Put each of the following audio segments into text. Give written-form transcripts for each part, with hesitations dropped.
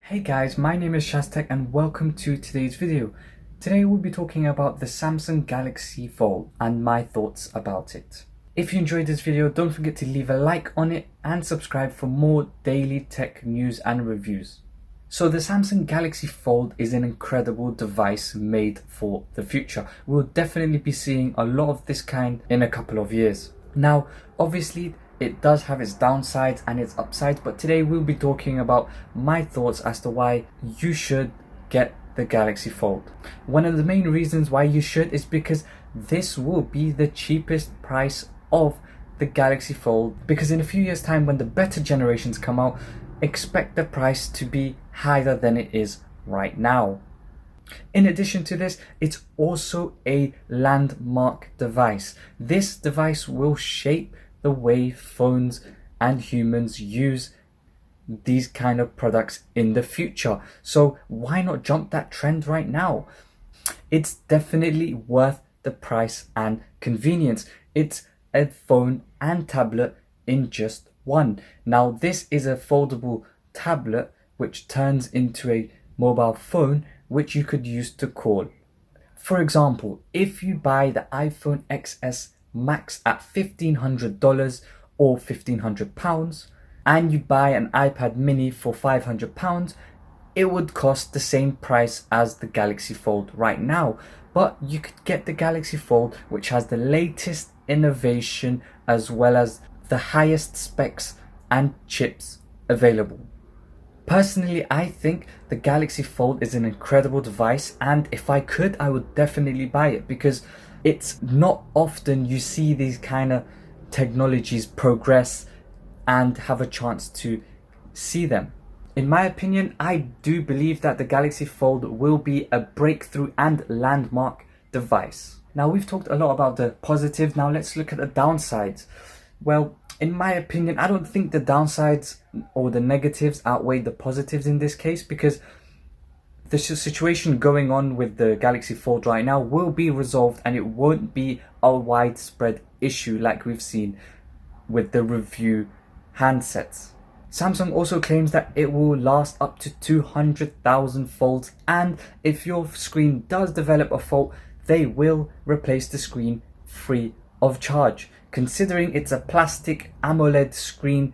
Hey guys, my name is Shaztech and welcome to today's video. Today we'll be talking about the Samsung Galaxy Fold and my thoughts about it. If you enjoyed this video, don't forget to leave a like on it and subscribe for more daily tech news and reviews. So the Samsung Galaxy Fold is an incredible device made for the future. We'll definitely be seeing a lot of this kind in a couple of years. Now, obviously, it does have its downsides and its upsides, but today we'll be talking about my thoughts as to why you should get the Galaxy Fold. One of the main reasons why you should is because this will be the cheapest price of the Galaxy Fold, because in a few years time when the better generations come out, expect the price to be higher than it is right now. In addition to this, it's also a landmark device. This device will shape the way phones and humans use these kind of products in the future. So why not jump that trend right now? It's definitely worth the price and convenience. It's a phone and tablet in just one. Now this is a foldable tablet which turns into a mobile phone which you could use to call. For example, if you buy the iPhone XS Max at $1,500 or £1,500 and you buy an iPad mini for £500, it would cost the same price as the Galaxy Fold right now. But you could get the Galaxy Fold, which has the latest innovation as well as the highest specs and chips available. Personally, I think the Galaxy Fold is an incredible device, and if I could, I would definitely buy it, because it's not often you see these kind of technologies progress and have a chance to see them. In my opinion, I do believe that the Galaxy Fold will be a breakthrough and landmark device. Now, we've talked a lot about the positives. Now let's look at the downsides. Well, in my opinion, I don't think the downsides or the negatives outweigh the positives in this case, because the situation going on with the Galaxy Fold right now will be resolved and it won't be a widespread issue like we've seen with the review handsets. Samsung also claims that it will last up to 200,000 folds, and if your screen does develop a fault, they will replace the screen free of charge. Considering it's a plastic AMOLED screen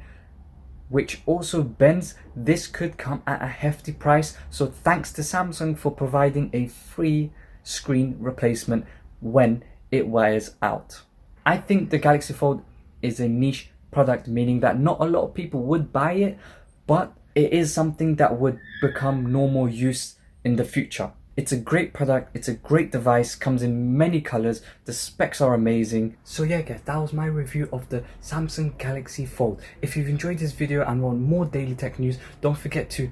which also bends, this could come at a hefty price. So thanks to Samsung for providing a free screen replacement when it wears out. I think the Galaxy Fold is a niche product, meaning that not a lot of people would buy it, but it is something that would become normal use in the future. It's a great product, it's a great device, comes in many colors, the specs are amazing. So yeah guys, that was my review of the Samsung Galaxy Fold. If you've enjoyed this video and want more daily tech news, don't forget to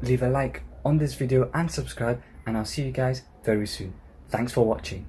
leave a like on this video and subscribe, and I'll see you guys very soon. Thanks for watching.